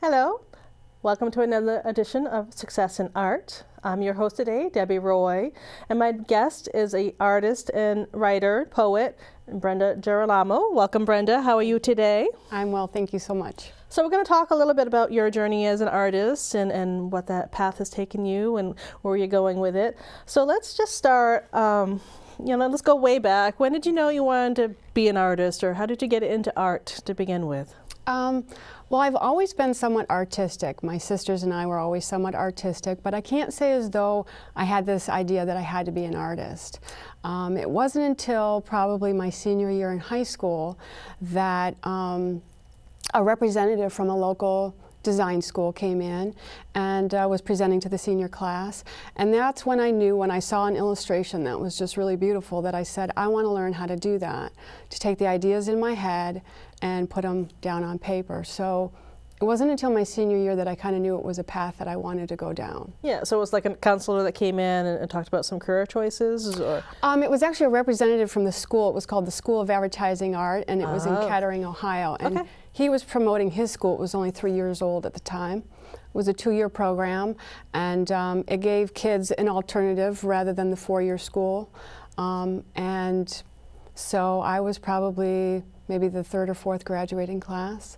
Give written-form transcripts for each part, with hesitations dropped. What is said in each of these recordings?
Hello, welcome to another edition of Success in Art. I'm your host today, Debbie Roy, and my guest is an artist and writer, poet, Brenda Girolamo. Welcome, Brenda. How are you today? I'm well, thank you so much. So we're going to talk a little bit about your journey as an artist and what that path has taken you and where you're going with it. So let's just start, let's go way back. When did you know you wanted to be an artist, or how did you get into art to begin with? Well, I've always been somewhat artistic. My sisters and I were always somewhat artistic, but I can't say as though I had this idea that I had to be an artist. It wasn't until probably my senior year in high school that a representative from a local design school came in and was presenting to the senior class, and that's when I knew, when I saw an illustration that was just really beautiful, that I said, I want to learn how to do that, to take the ideas in my head and put them down on paper. So it wasn't until my senior year that I kind of knew it was a path that I wanted to go down. Yeah, so it was like a counselor that came in and talked about some career choices? Or? It was actually a representative from the school. It was called the School of Advertising Art, and it was in Kettering, Ohio. And he was promoting his school. It was only 3 years old at the time. It was a 2-year program, and it gave kids an alternative rather than the 4-year school. And so I was probably maybe the 3rd or 4th graduating class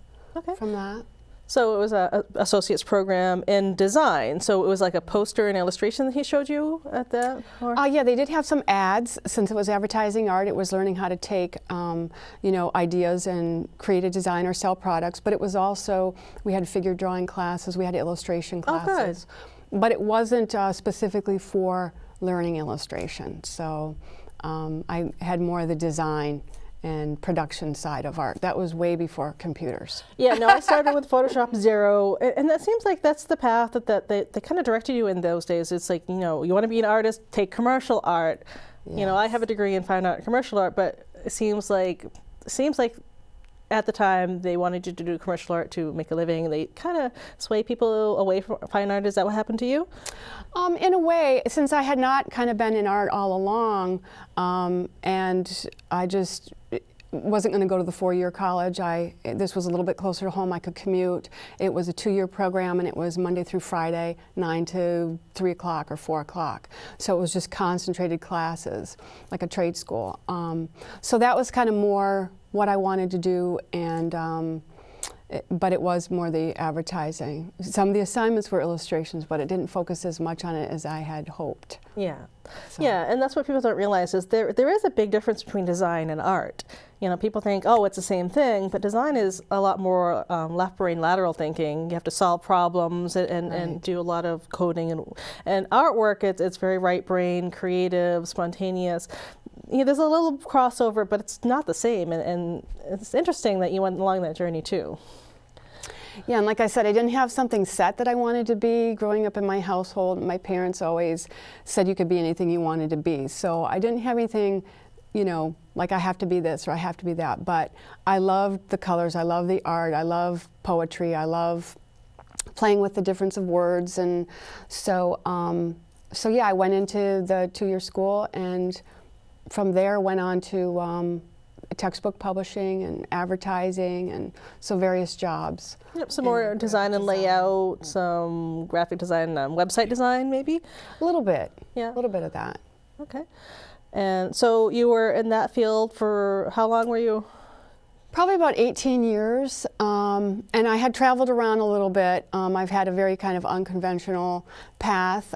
from that. So it was an associate's program in design. So it was like a poster and illustration that he showed you at that? Yeah, they did have some ads. Since it was advertising art, it was learning how to take ideas and create a design or sell products. But it was also, we had figure drawing classes, we had illustration classes. Oh, good. But it wasn't specifically for learning illustration. So I had more of the design and production side of art. That was way before computers. Yeah, no, I started with Photoshop 0, and that seems like that's the path that they kind of directed you in those days. It's like, you want to be an artist, take commercial art. Yes. I have a degree in fine art and commercial art, but it seems like at the time they wanted you to do commercial art to make a living. They kind of sway people away from fine art. Is that what happened to you? In a way, since I had not kind of been in art all along, and I just wasn't going to go to the 4-year college. This was a little bit closer to home. I could commute. It was a 2-year program, and it was Monday through Friday, 9 to 3 o'clock or 4 o'clock. So it was just concentrated classes, like a trade school. So that was kind of more what I wanted to do, and but it was more the advertising. Some of the assignments were illustrations, but it didn't focus as much on it as I had hoped. Yeah, so. Yeah, and that's what people don't realize is there is a big difference between design and art. People think, oh, it's the same thing, but design is a lot more left brain lateral thinking. You have to solve problems and do a lot of coding, and artwork, it's very right brain, creative, spontaneous. There's a little crossover, but it's not the same, and it's interesting that you went along that journey too. Yeah, and like I said, I didn't have something set that I wanted to be. Growing up in my household, my parents always said you could be anything you wanted to be. So I didn't have anything, like I have to be this or I have to be that. But I loved the colors, I love the art, I love poetry, I love playing with the difference of words. And so, yeah, I went into the 2-year school, and from there went on to textbook publishing and advertising, and so various jobs. Yep, some more design and layout, some graphic design, website design maybe? A little bit, yeah. A little bit of that. Okay. And so you were in that field for how long were you? Probably about 18 years, and I had traveled around a little bit. I've had a very kind of unconventional path.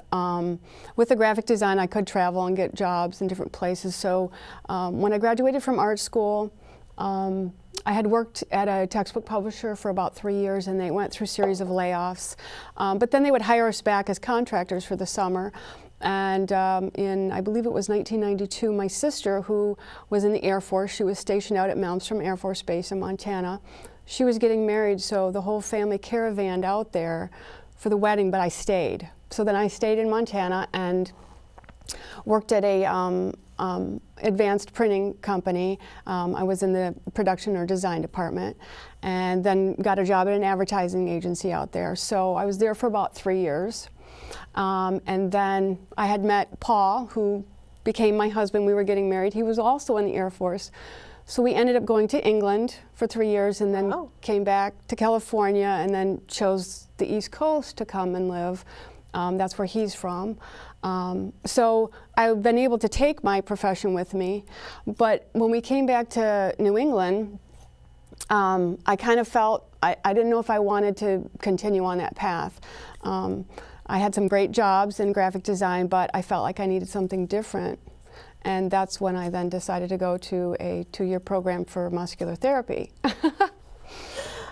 With the graphic design, I could travel and get jobs in different places. So when I graduated from art school, I had worked at a textbook publisher for about 3 years, and they went through a series of layoffs. But then they would hire us back as contractors for the summer. And in, I believe it was 1992, my sister, who was in the Air Force, she was stationed out at Malmstrom Air Force Base in Montana. She was getting married, so the whole family caravanned out there for the wedding, but I stayed. So then I stayed in Montana and worked at a advanced printing company. I was in the production or design department, and then got a job at an advertising agency out there. So I was there for about 3 years. And then I had met Paul, who became my husband. We were getting married. He was also in the Air Force. So we ended up going to England for 3 years and then came back to California and then chose the East Coast to come and live. That's where he's from. So I've been able to take my profession with me, but when we came back to New England, I kind of felt, I didn't know if I wanted to continue on that path. I had some great jobs in graphic design, but I felt like I needed something different. And that's when I then decided to go to a 2-year program for muscular therapy.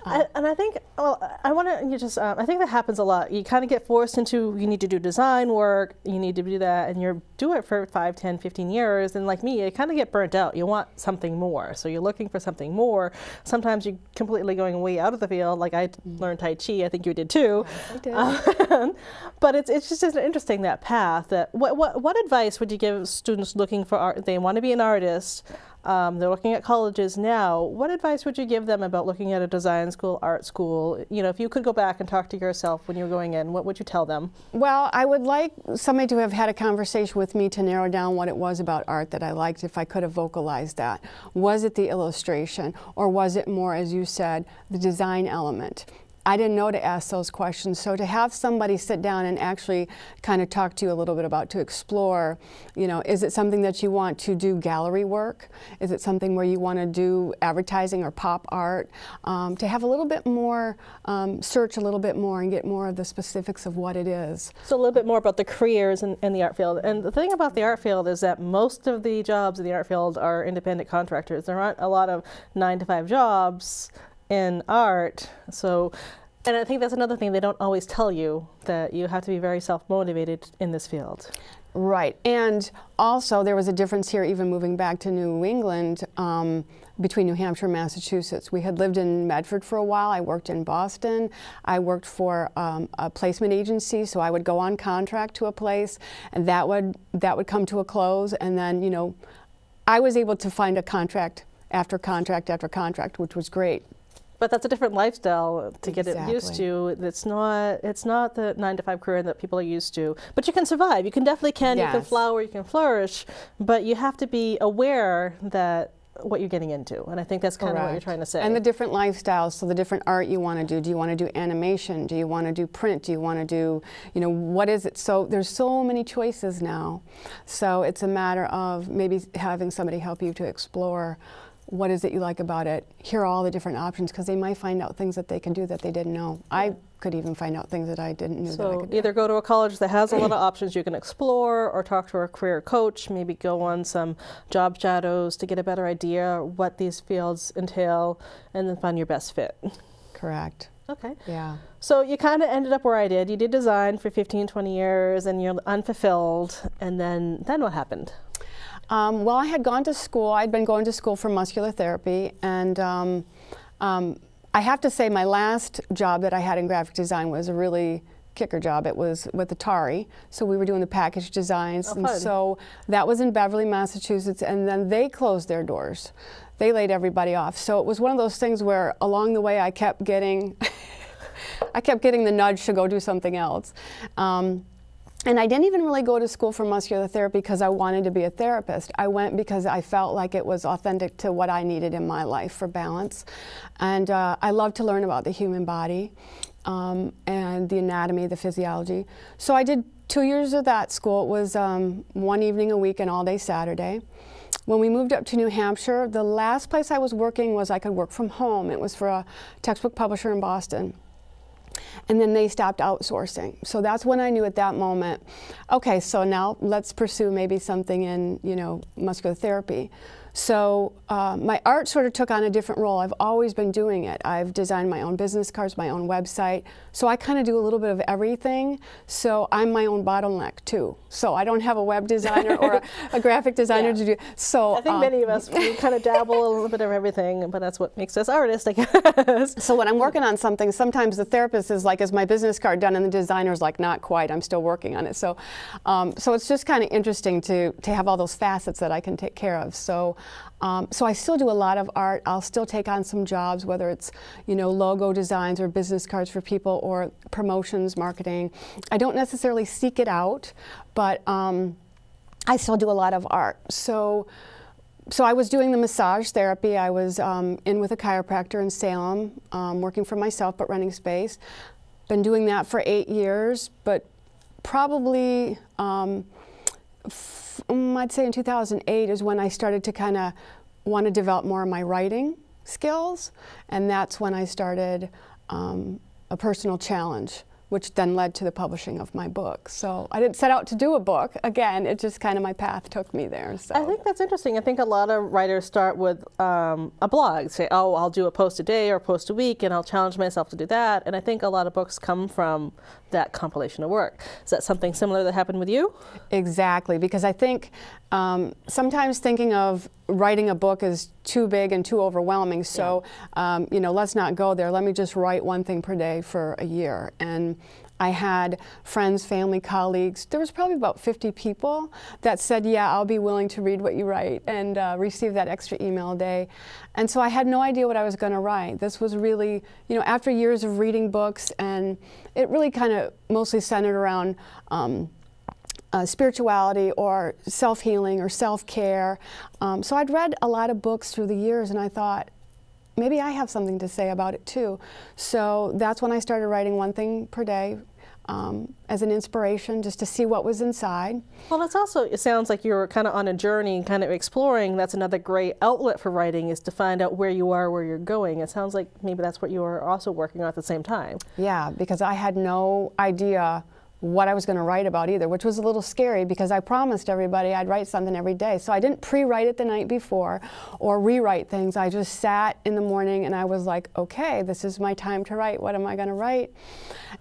And I think, well, I want to just, I think that happens a lot. You kind of get forced into, you need to do design work, you need to do that, and you do it for 5, 10, 15 years, and like me, you kind of get burnt out. You want something more, so you're looking for something more. Sometimes you're completely going way out of the field, like I learned Tai Chi, I think you did too. Yes, I did. But it's just interesting, that path. What advice would you give students looking for art? They want to be an artist. They're looking at colleges now. What advice would you give them about looking at a design school, art school? You know, if you could go back and talk to yourself when you were going in, what would you tell them? Well, I would like somebody to have had a conversation with me to narrow down what it was about art that I liked, if I could have vocalized that. Was it the illustration, or was it more, as you said, the design element? I didn't know to ask those questions, so to have somebody sit down and actually kind of talk to you a little bit about, to explore, you know, is it something that you want to do gallery work? Is it something where you want to do advertising or pop art? To have a little bit more, search a little bit more and get more of the specifics of what it is. So a little bit more about the careers in the art field. And the thing about the art field is that most of the jobs in the art field are independent contractors. There aren't a lot of 9-to-5 jobs in art. So, and I think that's another thing, they don't always tell you, that you have to be very self-motivated in this field. Right, and also there was a difference here, even moving back to New England, between New Hampshire and Massachusetts. We had lived in Medford for a while. I worked in Boston. I worked for a placement agency, so I would go on contract to a place, and that would come to a close, and then, you know, I was able to find a contract after contract after contract, which was great. But that's a different lifestyle to get it used to. It's not the 9-to-5 career that people are used to. But you can survive. You can definitely Yes. You can flower, you can flourish, but you have to be aware that what you're getting into. And I think that's kind of what you're trying to say. And the different lifestyles, so the different art you want to do. Do you want to do animation? Do you want to do print? Do you want to do, you know, what is it? So there's so many choices now. So it's a matter of maybe having somebody help you to explore what is it you like about it, hear all the different options, because they might find out things that they can do that they didn't know. I could even find out things that I didn't know that I could do. So either go to a college that has a lot of options you can explore, or talk to a career coach, maybe go on some job shadows to get a better idea what these fields entail, and then find your best fit. Correct. Okay. Yeah. So you kind of ended up where I did. You did design for 15, 20 years, and you're unfulfilled, and then what happened? Well, I had gone to school. I'd been going to school for muscular therapy, and I have to say my last job that I had in graphic design was a really kicker job. It was with Atari, so we were doing the package designs, and so that was in Beverly, Massachusetts, and then they closed their doors. They laid everybody off. So it was one of those things where along the way I kept getting the nudge to go do something else. And I didn't even really go to school for muscular therapy because I wanted to be a therapist. I went because I felt like it was authentic to what I needed in my life for balance. And I love to learn about the human body and the anatomy, the physiology. So I did 2 years of that school. It was 1 evening a week and all day Saturday. When we moved up to New Hampshire, the last place I was working was I could work from home. It was for a textbook publisher in Boston. And then they stopped outsourcing. So that's when I knew at that moment, okay, so now let's pursue maybe something in, you know, muscular therapy. So my art sort of took on a different role. I've always been doing it. I've designed my own business cards, my own website. So I kind of do a little bit of everything. So I'm my own bottleneck too. So I don't have a web designer or a graphic designer to do. So I think many of us, we kind of dabble a little bit of everything, but that's what makes us artists, I guess. So when I'm working on something, sometimes the therapist is like, is my business card done? And the designer's like, not quite, I'm still working on it. So, so it's just kind of interesting to have all those facets that I can take care of. So I still do a lot of art. I'll still take on some jobs, whether it's, you know, logo designs or business cards for people or promotions, marketing. I don't necessarily seek it out, but I still do a lot of art. So So I was doing the massage therapy. I was in with a chiropractor in Salem, working for myself but renting space. Been doing that for 8 years, but probably I'd say in 2008 is when I started to kind of want to develop more of my writing skills, and that's when I started a personal challenge, which then led to the publishing of my book. So I didn't set out to do a book. Again, it just kind of, my path took me there. So I think that's interesting. I think a lot of writers start with a blog, say, oh, I'll do a post a day or a post a week, and I'll challenge myself to do that. And I think a lot of books come from that compilation of work. Is that something similar that happened with you? Exactly, because I think sometimes thinking of writing a book is too big and too overwhelming. So, you know, let's not go there. Let me just write one thing per day for a year. And I had friends, family, colleagues. There was probably about 50 people that said, yeah, I'll be willing to read what you write, and receive that extra email a day. And so I had no idea what I was going to write. This was really, you know, after years of reading books, and it really kind of mostly centered around spirituality or self-healing or self-care. So I'd read a lot of books through the years, and I thought, maybe I have something to say about it too. So that's when I started writing one thing per day as an inspiration, just to see what was inside. Well, that's also, it sounds like you're kind of on a journey, kind of exploring. That's another great outlet for writing, is to find out where you are, where you're going. It sounds like maybe that's what you were also working on at the same time. Yeah, because I had no idea what I was going to write about either, which was a little scary because I promised everybody I'd write something every day. So I didn't pre-write it the night before or rewrite things. I just sat in the morning and I was like, okay, this is my time to write. What am I going to write?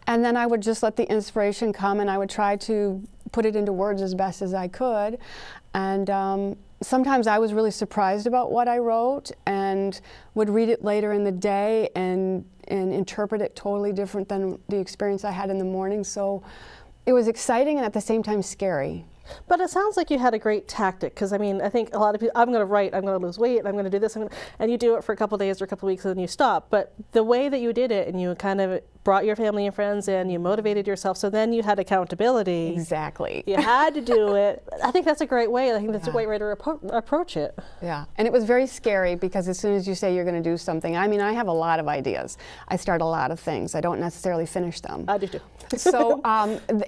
And then I would just let the inspiration come, and I would try to put it into words as best as I could. And sometimes I was really surprised about what I wrote and would read it later in the day and interpret it totally different than the experience I had in the morning. So it was exciting and at the same time scary. But it sounds like you had a great tactic, because I mean, I think a lot of people, I'm going to write, I'm going to lose weight, I'm going to do this, and you do it for a couple of days or a couple of weeks and then you stop. But the way that you did it, and you kind of brought your family and friends in, you motivated yourself, so then you had accountability. Exactly. You had to do it. I think that's a great way. I think that's a great way to approach it. Yeah, and it was very scary because as soon as you say you're going to do something, I mean, I have a lot of ideas. I start a lot of things. I don't necessarily finish them. I do too. So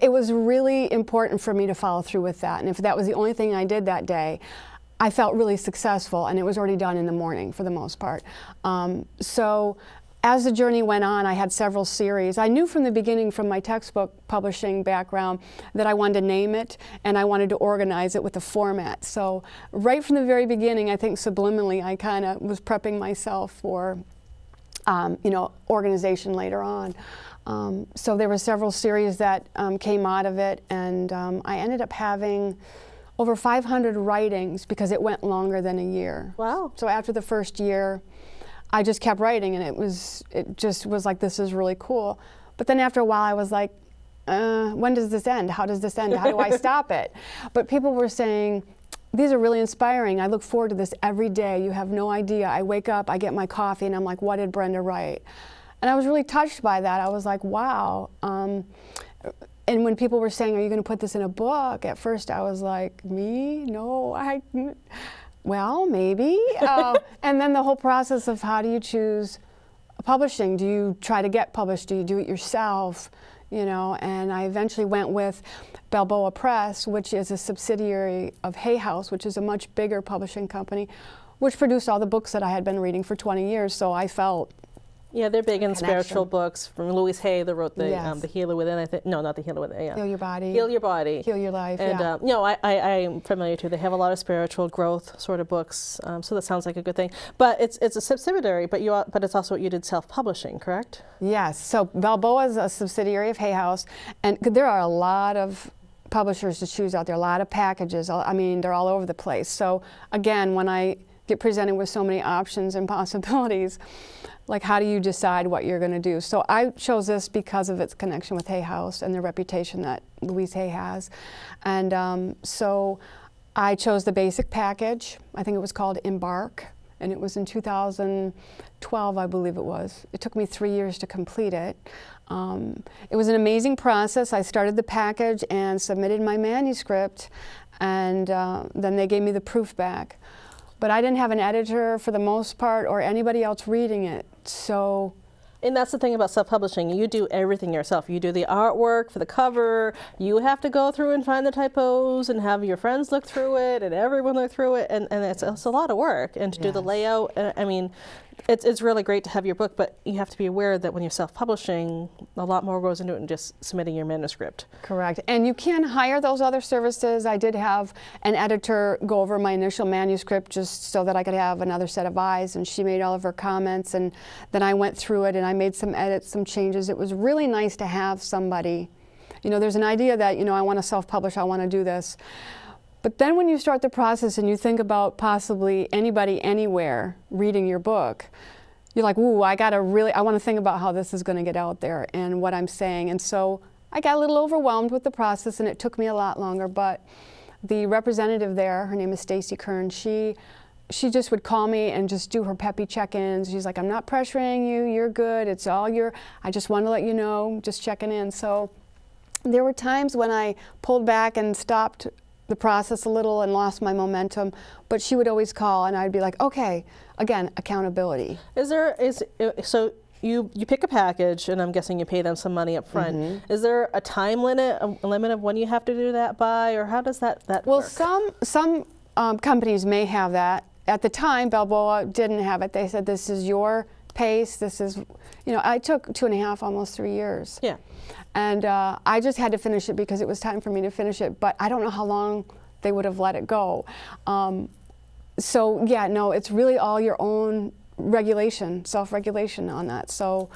it was really important for me to follow through with that. And if that was the only thing I did that day, I felt really successful, and it was already done in the morning for the most part. So as the journey went on, I had several series. I knew from the beginning, from my textbook publishing background, that I wanted to name it and I wanted to organize it with a format. So right from the very beginning, I think subliminally, I kind of was prepping myself for you know, organization later on. So there were several series that came out of it, and I ended up having over 500 writings because it went longer than a year. Wow. So after the first year, I just kept writing, and it just was like, this is really cool. But then after a while, I was like, when does this end? How does this end? How do I stop it? But people were saying, these are really inspiring. I look forward to this every day. You have no idea. I wake up, I get my coffee, and I'm like, what did Brenda write? And I was really touched by that. I was like, wow. And when people were saying, are you going to put this in a book? At first I was like, me? No, well, maybe. And then the whole process of how do you choose publishing? Do you try to get published? Do you do it yourself? You know, and I eventually went with Balboa Press, which is a subsidiary of Hay House, which is a much bigger publishing company, which produced all the books that I had been reading for 20 years. So I felt, yeah, they're big in spiritual books. From Louise Hay, that wrote the Yes. The Healer Within. I think, no, not the Healer Within. Yeah. Heal Your Body. Heal Your Body. Heal Your Life. And yeah. you know, I'm familiar too. They have a lot of spiritual growth sort of books. So that sounds like a good thing. But it's a subsidiary. But it's also what you did self-publishing, correct? Yes. So Balboa is a subsidiary of Hay House, and there are a lot of publishers to choose out there. A lot of packages. I mean, they're all over the place. So again, when I get presented with so many options and possibilities, like, how do you decide what you're going to do? So I chose this because of its connection with Hay House and the reputation that Louise Hay has. And so I chose the basic package. I think it was called Embark, and it was in 2012, I believe it was. It took me 3 years to complete it. It was an amazing process. I started the package and submitted my manuscript, and then they gave me the proof back. but I didn't have an editor for the most part or anybody else reading it. So. And that's the thing about self-publishing. You do everything yourself. You do the artwork for the cover. You have to go through and find the typos and have your friends look through it and everyone look through it. And it's a lot of work. And to do the layout, I mean, it's really great to have your book, but you have to be aware that when you're self-publishing, a lot more goes into it than just submitting your manuscript. Correct. And you can hire those other services. I did have an editor go over my initial manuscript just so that I could have another set of eyes, and she made all of her comments, and then I went through it and I made some edits, some changes. It was really nice to have somebody. You know, there's an idea that, you know, I want to self-publish, I want to do this. But then when you start the process and you think about possibly anybody anywhere reading your book, you're like, ooh, I want to think about how this is going to get out there and what I'm saying. And so I got a little overwhelmed with the process, and it took me a lot longer. But the representative there, her name is Stacy Kern, she just would call me and just do her peppy check-ins. She's like, I'm not pressuring you, you're good, it's all I just want to let you know, just checking in. So there were times when I pulled back and stopped the process a little and lost my momentum, but she would always call and I'd be like, okay, again, accountability. So you pick a package, and I'm guessing you pay them some money up front. Mm-hmm. Is there a time limit of when you have to do that by, or how does that work? Well, some companies may have that. At the time, Balboa didn't have it. They said, this is your pace, this is, you know, I took 2.5, almost 3 years. Yeah. And I just had to finish it because it was time for me to finish it, but I don't know how long they would have let it go. So yeah, no, it's really all your own regulation, self-regulation on that. So,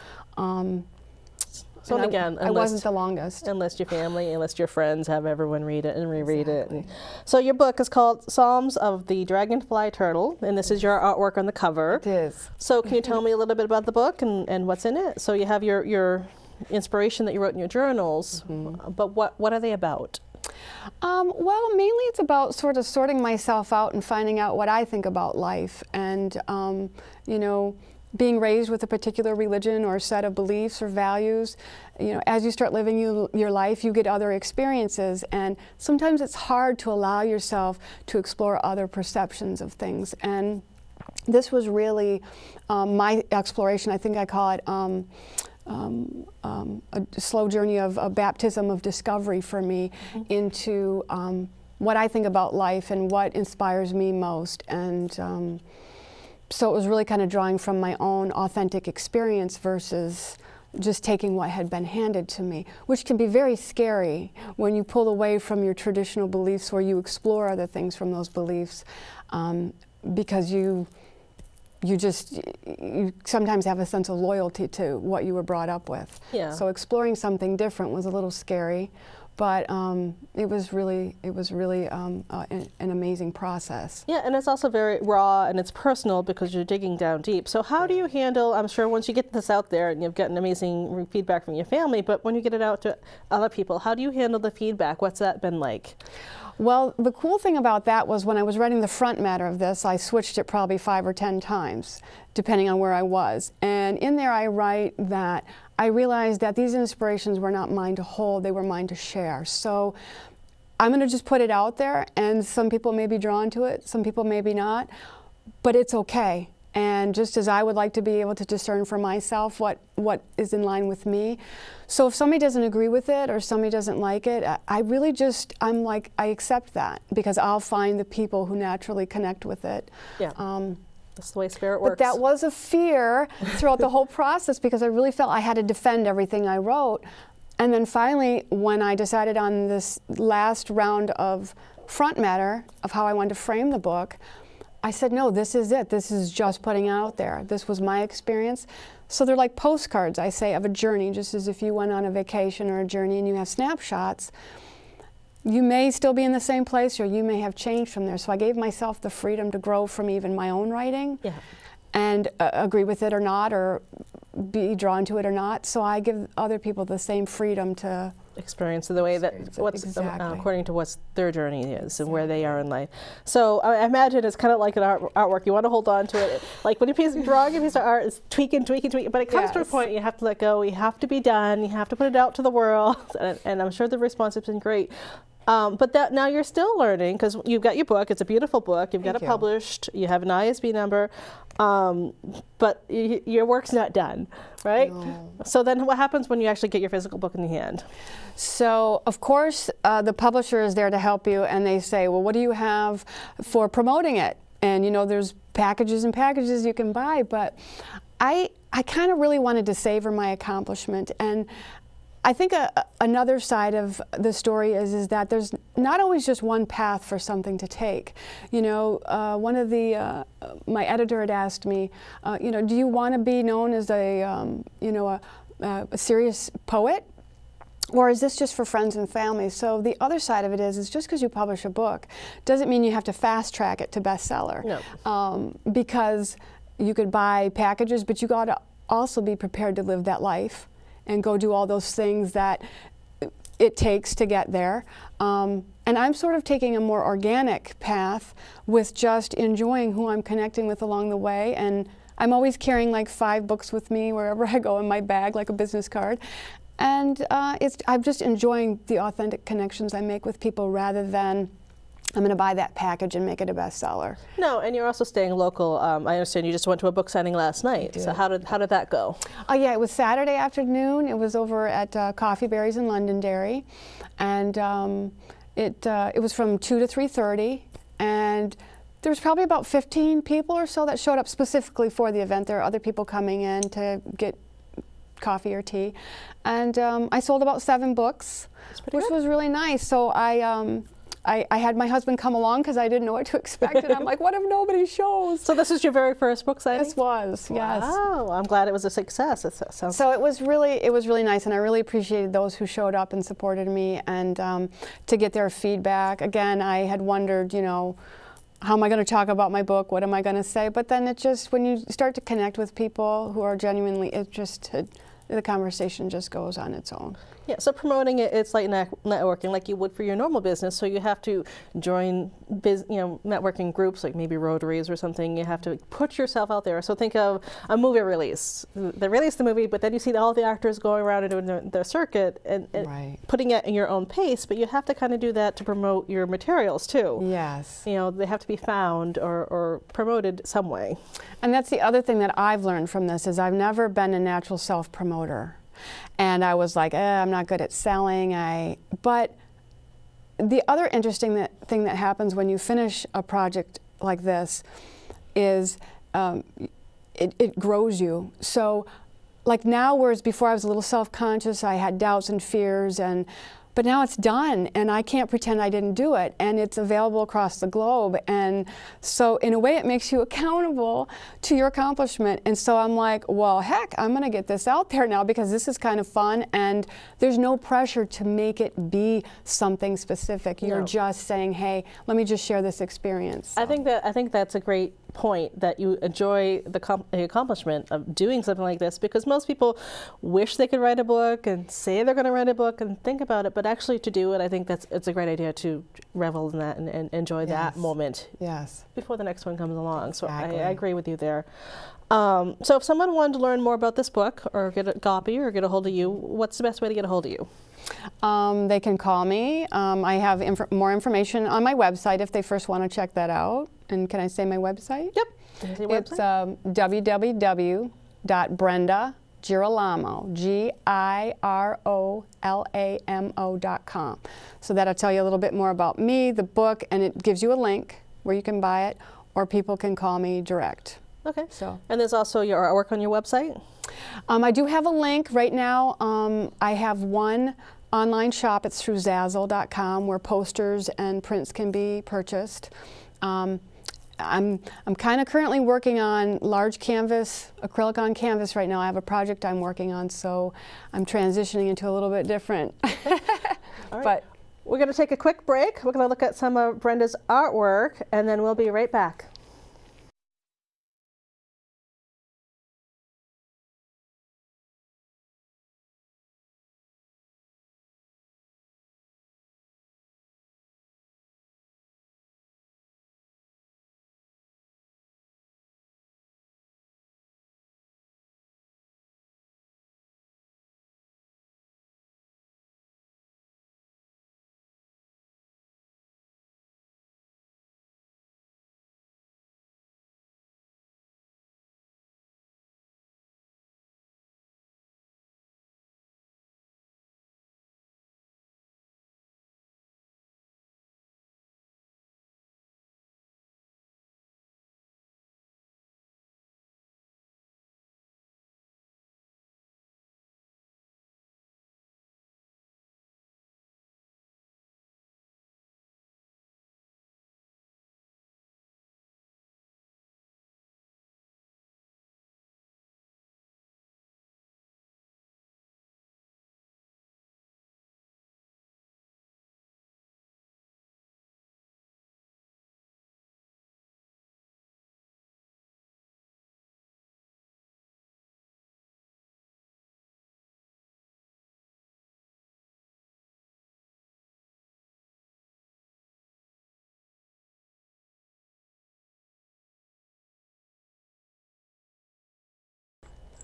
again, I wasn't the longest. Unless your family, unless your friends have everyone read it and reread it. And so your book is called Psalms of the Dragonfly Turtle, and this is your artwork on the cover. It is. So can you tell me a little bit about the book and what's in it? So you have your inspiration that you wrote in your journals, but what are they about? Well, mainly it's about sort of sorting myself out and finding out what I think about life, and you know, being raised with a particular religion or set of beliefs or values. You know, as you start living your life, you get other experiences, and sometimes it's hard to allow yourself to explore other perceptions of things. And this was really my exploration. I think I call it a slow journey of a baptism of discovery for me into what I think about life and what inspires me most. And so it was really kind of drawing from my own authentic experience versus just taking what had been handed to me, which can be very scary when you pull away from your traditional beliefs or you explore other things from those beliefs, because you sometimes have a sense of loyalty to what you were brought up with. Yeah. So exploring something different was a little scary, but it was really an amazing process. Yeah, and it's also very raw and it's personal because you're digging down deep. So how do you handle, I'm sure once you get this out there and you've gotten amazing feedback from your family, but when you get it out to other people, how do you handle the feedback? What's that been like? Well, the cool thing about that was when I was writing the front matter of this, I switched it probably 5 or 10 times, depending on where I was. And in there I write that I realized that these inspirations were not mine to hold, they were mine to share. So I'm going to just put it out there, and some people may be drawn to it, some people maybe not, but it's okay. And just as I would like to be able to discern for myself what is in line with me. So if somebody doesn't agree with it or somebody doesn't like it, I'm like, I accept that, because I'll find the people who naturally connect with it. Yeah. That's the way spirit works. But that was a fear throughout the whole process, because I really felt I had to defend everything I wrote. And then finally, when I decided on this last round of front matter of how I wanted to frame the book, I said, no, this is it. This is just putting it out there. This was my experience. So they're like postcards, I say, of a journey, just as if you went on a vacation or a journey and you have snapshots. You may still be in the same place, or you may have changed from there. So I gave myself the freedom to grow from even my own writing, and agree with it or not, or be drawn to it or not. So I give other people the same freedom to experience the way that according to what their journey is and where they are in life. So I imagine it's kind of like an artwork. You want to hold on to it. Like when you're drawing a piece of art, it's tweaking, but it comes to a point you have to let go. You have to be done. You have to put it out to the world. And I'm sure the response has been great. But that now you're still learning because you've got your book. It's a beautiful book. You've got it published. You have an ISB number, but your work's not done, right? No. So then what happens when you actually get your physical book in the hand? So, of course, the publisher is there to help you, and they say, well, what do you have for promoting it? And, you know, there's packages and packages you can buy, but I kind of really wanted to savor my accomplishment. And I think another side of the story is that there's not always just one path for something to take. You know, one of the, my editor had asked me, you know, do you want to be known as a, you know, a serious poet? Or is this just for friends and family? So the other side of it is just because you publish a book doesn't mean you have to fast track it to bestseller. No. Because you could buy packages, but you got to also be prepared to live that life and go do all those things that it takes to get there. And I'm sort of taking a more organic path with just enjoying who I'm connecting with along the way. And I'm always carrying like 5 books with me wherever I go in my bag, like a business card. And I'm just enjoying the authentic connections I make with people rather than I'm going to buy that package and make it a bestseller. No, and you're also staying local. I understand you just went to a book signing last night. So how did that go? Oh yeah, it was Saturday afternoon. It was over at Coffee Berries in Londonderry, and it was from 2 to 3:30, and there was probably about 15 people or so that showed up specifically for the event. There are other people coming in to get coffee or tea, and I sold about 7 books, which was really nice. So I had my husband come along because I didn't know what to expect, and I'm like, what if nobody shows? So this was your very first book signing? This was, yes. Wow, I'm glad it was a success. So it was really nice, and I really appreciated those who showed up and supported me, and to get their feedback. Again, I had wondered, you know, how am I going to talk about my book? What am I going to say? But then it just, when you start to connect with people who are genuinely, the conversation just goes on its own. Yeah, so promoting it, it's like networking like you would for your normal business. So you have to join networking groups like maybe Rotaries or something. You have to put yourself out there. So think of a movie release. They release the movie, but then you see all the actors going around and doing their circuit and right. putting it in your own pace. But you have to kind of do that to promote your materials too. Yes. You know, they have to be found or promoted some way. And that's the other thing that I've learned from this is I've never been a natural self-promoter. And I was like, I'm not good at selling. But the other interesting thing that happens when you finish a project like this is it grows you. So like now, whereas before I was a little self-conscious, I had doubts and fears, but now it's done, and I can't pretend I didn't do it, and it's available across the globe. And so in a way, it makes you accountable to your accomplishment. And so I'm like, well, heck, I'm going to get this out there now because this is kind of fun, and there's no pressure to make it be something specific. You're just saying, hey, let me just share this experience. So. I think that's a great point, that you enjoy the accomplishment of doing something like this, because most people wish they could write a book and say they're going to write a book and think about it, but actually to do it, I think it's a great idea to revel in that and enjoy that moment before the next one comes along. So I agree with you there. So if someone wanted to learn more about this book or get a copy or get a hold of you, what's the best way to get a hold of you? They can call me. I have more information on my website if they first want to check that out. And can I say my website? Yep. It's www.BrendaGirolamo, GIROLAMO.com. So that'll tell you a little bit more about me, the book, and it gives you a link where you can buy it, or people can call me direct. Okay. So. And there's also your artwork on your website? I do have a link right now. I have one online shop. It's through Zazzle.com where posters and prints can be purchased. I'm kind of currently working on large canvas, acrylic on canvas right now. I have a project I'm working on, so I'm transitioning into a little bit different. All right. But we're going to take a quick break. We're going to look at some of Brenda's artwork, and then we'll be right back.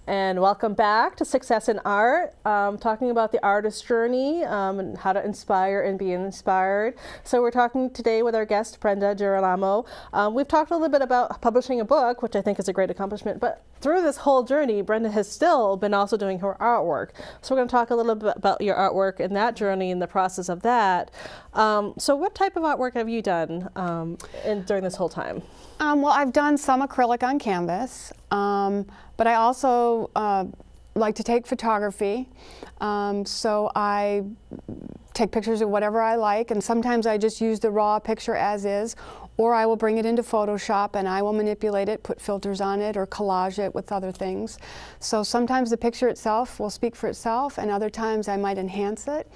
And welcome back to Success in Art, talking about the artist journey and how to inspire and be inspired. So we're talking today with our guest, Brenda Girolamo. We've talked a little bit about publishing a book, which I think is a great accomplishment, but through this whole journey, Brenda has still been also doing her artwork. So we're going to talk a little bit about your artwork and that journey and the process of that. So what type of artwork have you done during this whole time? Well, I've done some acrylic on canvas, but I also like to take photography. So I take pictures of whatever I like, and sometimes I just use the raw picture as is, or I will bring it into Photoshop and I will manipulate it, put filters on it, or collage it with other things. So sometimes the picture itself will speak for itself, and other times I might enhance it.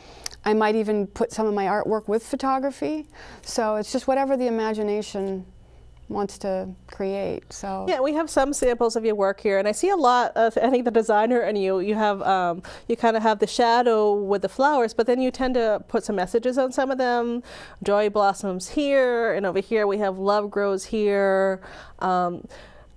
I might even put some of my artwork with photography. So it's just whatever the imagination wants to create. So yeah, we have some samples of your work here, and I see a lot of, I think, the designer in you. You have you kind of have the shadow with the flowers, but then you tend to put some messages on some of them. Joy blossoms here, and over here we have love grows here.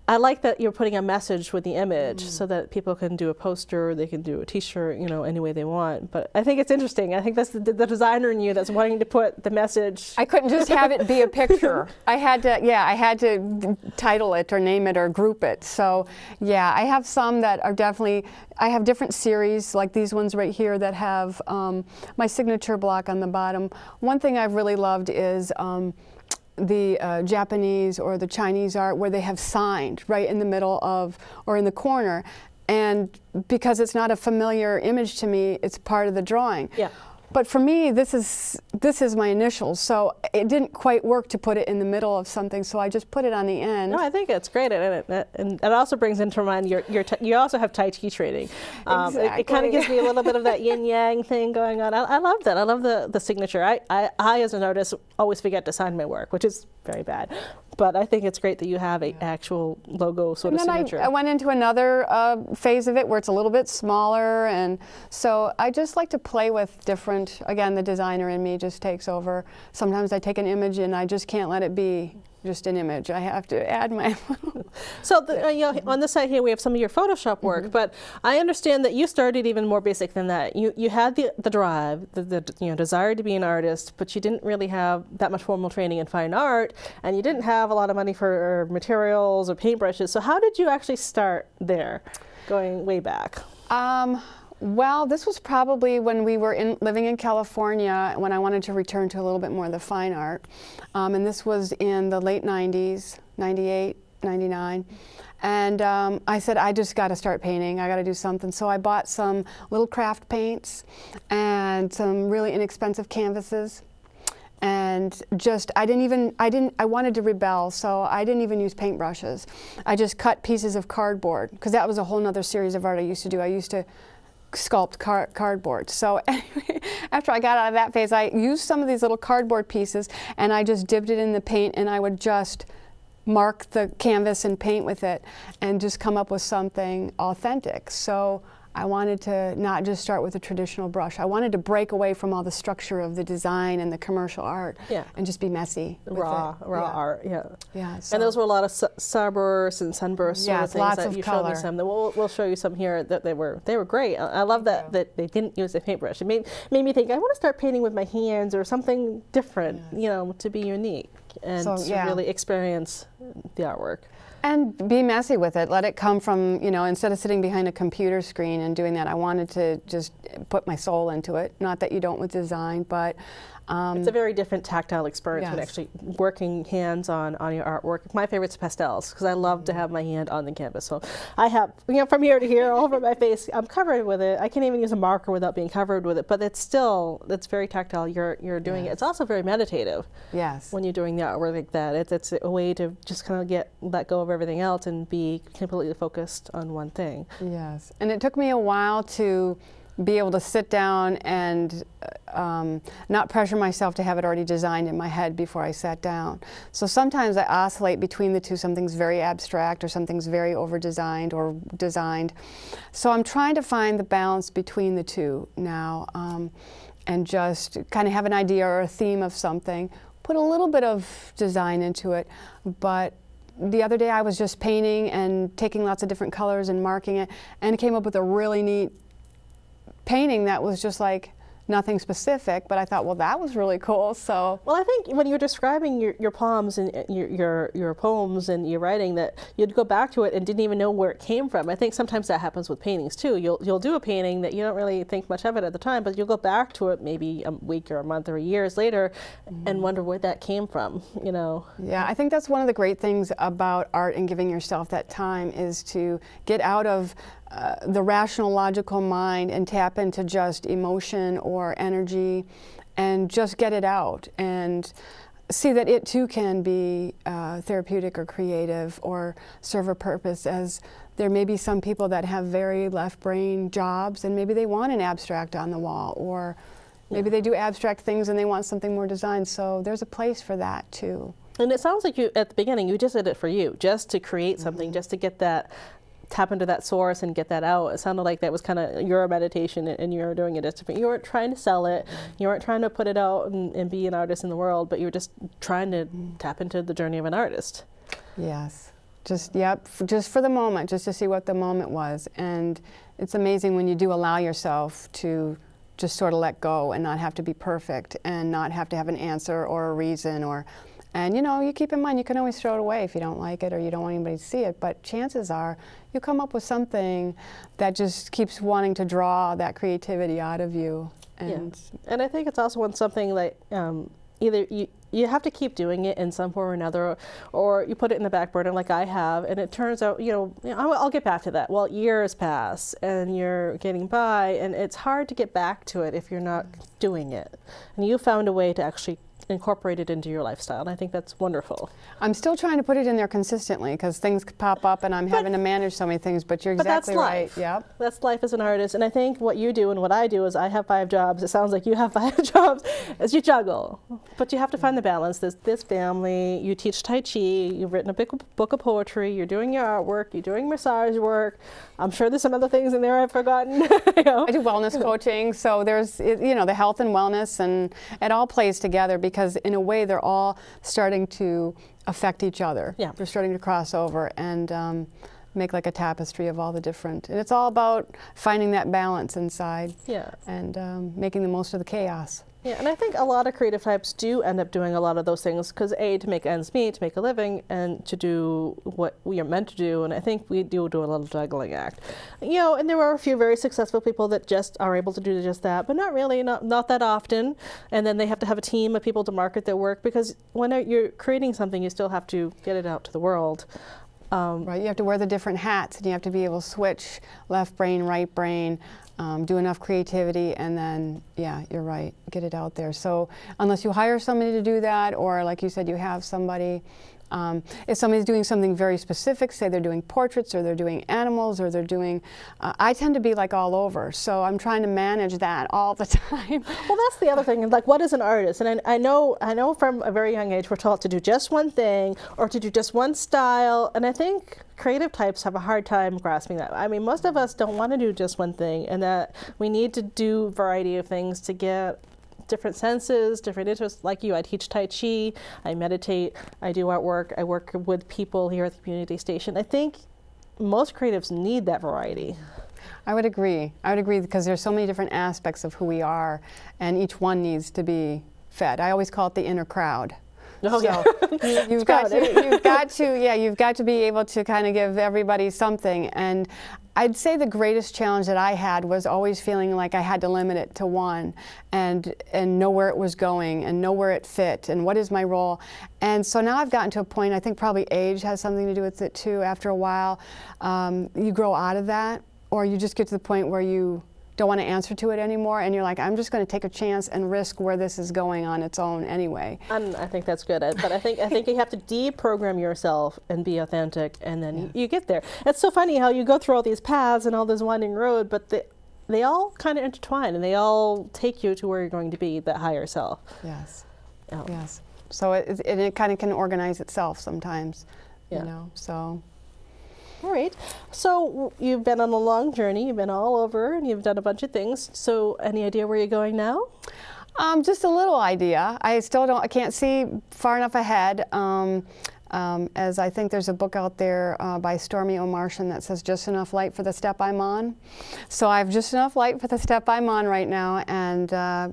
I like that you're putting a message with the image so that people can do a poster, they can do a t-shirt, you know, any way they want. But I think it's interesting. I think that's the designer in you that's wanting to put the message. I couldn't just have it be a picture. I had to title it or name it or group it. So yeah, I have some that are definitely, I have different series like these ones right here that have my signature block on the bottom. One thing I've really loved is the Japanese or the Chinese art where they have signed right in the middle of, or in the corner, and because it's not a familiar image to me, it's part of the drawing. Yeah. But for me, this is my initials, so it didn't quite work to put it in the middle of something, so I just put it on the end. No, I think it's great, and it also brings into mind you also have Tai Chi training. Exactly. It kind of gives me a little bit of that yin yang thing going on. I love that. I love the signature. I as an artist always forget to sign my work, which is very bad. But I think it's great that you have an actual logo sort of signature. And then I went into another phase of it where it's a little bit smaller, and so I just like to play with different, again, the designer in me just takes over. Sometimes I take an image and I just can't let it be just an image. I have to add my So you know, on this side here we have some of your Photoshop work, but I understand that you started even more basic than that. You had the drive, the desire to be an artist, but you didn't really have that much formal training in fine art, and you didn't have a lot of money for materials or paintbrushes. So how did you actually start there, going way back? Well, this was probably when we were living in California, when I wanted to return to a little bit more of the fine art. And this was in the late 90s, 98, 99. And I said, I just got to start painting. I got to do something. So I bought some little craft paints and some really inexpensive canvases. And just, I wanted to rebel, so I didn't even use paintbrushes. I just cut pieces of cardboard, because that was a whole nother series of art I used to do. I used to sculpt cardboard. So anyway, after I got out of that phase, I used some of these little cardboard pieces and I just dipped it in the paint, and I would just mark the canvas and paint with it and just come up with something authentic. So I wanted to not just start with a traditional brush. I wanted to break away from all the structure of the design and the commercial art, and just be messy. Raw art, Yeah. So. And those were a lot of starbursts and sunbursts sort of things lots that of you color. showed me some. We'll show you some here that they were great. I love that they didn't use a paintbrush. It made me think I want to start painting with my hands or something different, you know, to be unique and to really experience the artwork. And be messy with it. Let it come from, you know, instead of sitting behind a computer screen and doing that, I wanted to just put my soul into it. Not that you don't with design, but it's a very different tactile experience when actually working hands on your artwork. My favorite's pastels, because I love to have my hand on the canvas. So I have, you know, from here to here, all over my face, I'm covered with it. I can't even use a marker without being covered with it, but it's very tactile. You're doing it. It's also very meditative. Yes. When you're doing the artwork like that, it's a way to just kind of let go of everything else and be completely focused on one thing. Yes. And it took me a while to be able to sit down and not pressure myself to have it already designed in my head before I sat down. So sometimes I oscillate between the two. Something's very abstract or something's very over-designed or designed. So I'm trying to find the balance between the two now, and just kind of have an idea or a theme of something, put a little bit of design into it, but the other day I was just painting and taking lots of different colors and marking it, and came up with a really neat painting that was just like nothing specific, but I thought, well, that was really cool. So, well, I think when you're describing your poems and your poems and your writing, that you'd go back to it and didn't even know where it came from. I think sometimes that happens with paintings too. You'll do a painting that you don't really think much of it at the time, but you'll go back to it maybe a week or a month or years later and wonder where that came from. You know. Yeah, I think that's one of the great things about art and giving yourself that time is to get out of the rational, logical mind and tap into just emotion or energy and just get it out and see that it too can be therapeutic or creative or serve a purpose, as there may be some people that have very left brain jobs and maybe they want an abstract on the wall, or maybe they do abstract things and they want something more designed. So there's a place for that too. And it sounds like you, at the beginning, you just did it for you, just to create something, just to get that, tap into that source and get that out. It sounded like that was kind of your meditation, and you were doing it as you weren't trying to sell it, you weren't trying to put it out and be an artist in the world, but you were just trying to tap into the journey of an artist. Yes. Just, yep, just for the moment, just to see what the moment was. And it's amazing when you do allow yourself to just sort of let go and not have to be perfect and not have to have an answer or a reason, or, and you know, you keep in mind you can always throw it away if you don't like it or you don't want anybody to see it, but chances are you come up with something that just keeps wanting to draw that creativity out of you. And yeah. And I think it's also when something like either you have to keep doing it in some form or another, or you put it in the back burner like I have, and it turns out, you know, I'll get back to that. Well, years pass and you're getting by, and it's hard to get back to it if you're not doing it. And you found a way to actually incorporate it into your lifestyle, and I think that's wonderful. I'm still trying to put it in there consistently because things pop up and I'm having to manage so many things, but you're exactly right. Yep. That's life as an artist, and I think what you do and what I do is I have 5 jobs. It sounds like you have 5 jobs as you juggle, but you have to find the balance. There's this family, you teach Tai Chi, you've written a big book of poetry, you're doing your artwork, you're doing massage work. I'm sure there's some other things in there I've forgotten. You know? I do wellness coaching, so there's, you know, the health and wellness, and it all plays together because in a way they're all starting to affect each other. Yeah. They're starting to cross over and make like a tapestry of all the different, and it's all about finding that balance inside. Yeah. And making the most of the chaos. Yeah, and I think a lot of creative types do end up doing a lot of those things because A, to make ends meet, to make a living, and to do what we are meant to do, and I think we do a little juggling act. You know, and there are a few very successful people that just are able to do just that, but not really, not that often, and then they have to have a team of people to market their work, because when you're creating something, you still have to get it out to the world. Right, you have to wear the different hats, and you have to be able to switch left brain, right brain, do enough creativity, and then, yeah, you're right, get it out there. So unless you hire somebody to do that, or like you said, you have somebody, if somebody's doing something very specific, say they're doing portraits, or they're doing animals, or they're doing, I tend to be like all over, so I'm trying to manage that all the time. Well, that's the other thing, like, what is an artist? And I know from a very young age we're taught to do just one thing, or to do just one style, and I think creative types have a hard time grasping that. I mean, most of us don't want to do just one thing, and that we need to do a variety of things to get different senses, different interests. Like you, I teach Tai Chi, I meditate, I do artwork, I work with people here at the community station. I think most creatives need that variety. I would agree. I would agree, because there's so many different aspects of who we are, and each one needs to be fed. I always call it the inner crowd. Oh, so yeah. you've got to be able to kind of give everybody something. And I'd say the greatest challenge that I had was always feeling like I had to limit it to one, and know where it was going, and know where it fit, and what is my role. And so now I've gotten to a point, I think probably age has something to do with it too. After a while, you grow out of that, or you just get to the point where you don't want to answer to it anymore, and you're like, I'm just going to take a chance and risk where this is going on its own anyway. And I think that's good, but I think you have to deprogram yourself and be authentic, and then you get there. It's so funny how you go through all these paths and all this winding road, but they all kind of intertwine, and they all take you to where you're going to be, that higher self. Yes. Yes. So it kind of can organize itself sometimes, you know. So. All right. So you've been on a long journey. You've been all over, and you've done a bunch of things. So any idea where you're going now? Just a little idea. I can't see far enough ahead. As I think there's a book out there by Stormy O'Martian that says just enough light for the step I'm on. So I have just enough light for the step I'm on right now, and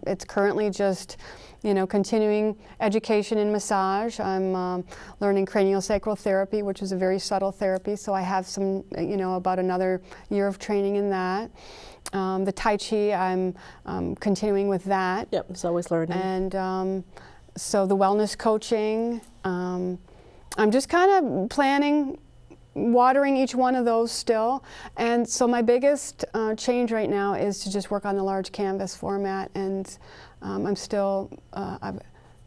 it's currently just, you know, continuing education in massage. I'm learning craniosacral therapy, which is a very subtle therapy, so I have some, you know, about another year of training in that. The Tai Chi, I'm continuing with that. Yep, it's always learning. And so the wellness coaching, I'm just kind of planning, watering each one of those still. And so my biggest change right now is to just work on the large canvas format, and I'm still, I've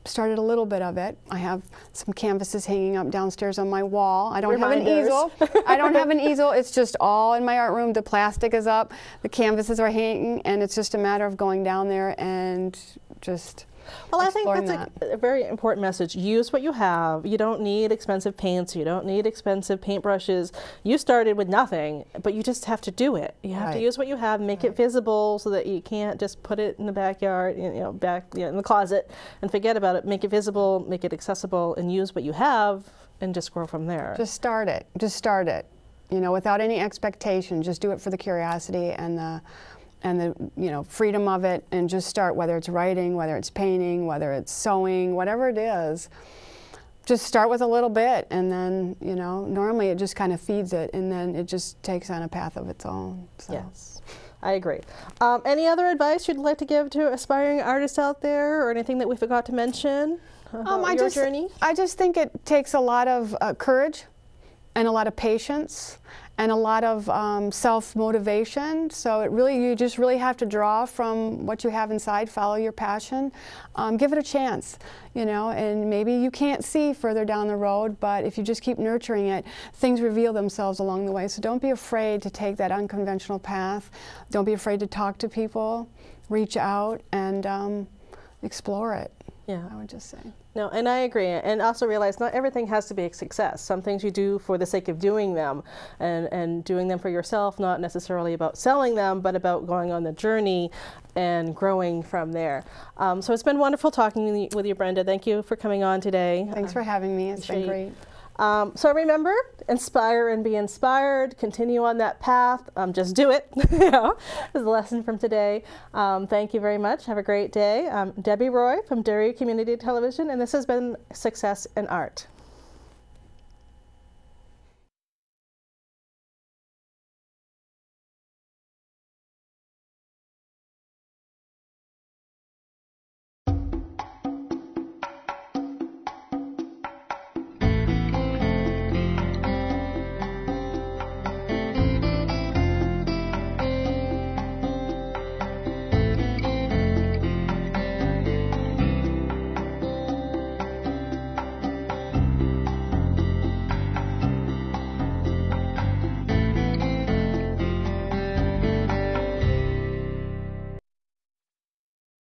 started a little bit of it. I have some canvases hanging up downstairs on my wall. I don't have an easel. I don't have an easel. It's just all in my art room. The plastic is up, the canvases are hanging, and it's just a matter of going down there and just Well, I think that's a very important message. Use what you have. You don't need expensive paints. You don't need expensive paintbrushes. You started with nothing, but you just have to do it. You have to use what you have, make it visible so that you can't just put it in the backyard, you know, in the closet and forget about it. Make it visible, make it accessible, and use what you have and just grow from there. Just start it. Just start it. You know, without any expectation. Just do it for the curiosity and the you know, freedom of it, and just start, whether it's writing, whether it's painting, whether it's sewing, whatever it is. Just start with a little bit, and then, you know, normally it just kind of feeds it, and then it just takes on a path of its own. So. Yes, I agree. Any other advice you'd like to give to aspiring artists out there, or anything that we forgot to mention about your journey? I just think it takes a lot of courage and a lot of patience and a lot of self-motivation. So it really, you just really have to draw from what you have inside, follow your passion, give it a chance, you know, and maybe you can't see further down the road, but if you just keep nurturing it, things reveal themselves along the way. So don't be afraid to take that unconventional path. Don't be afraid to talk to people, reach out, and explore it. Yeah, I would just say. No, and I agree. And also realize not everything has to be a success. Some things you do for the sake of doing them and doing them for yourself, not necessarily about selling them, but about going on the journey and growing from there. So it's been wonderful talking with you, Brenda. Thank you for coming on today. Thanks for having me. It's been great. So remember, inspire and be inspired. Continue on that path. Just do it. You know, is the lesson from today. Thank you very much. Have a great day. I'm Debbie Roy from Derry Community Television, and this has been Success in Art.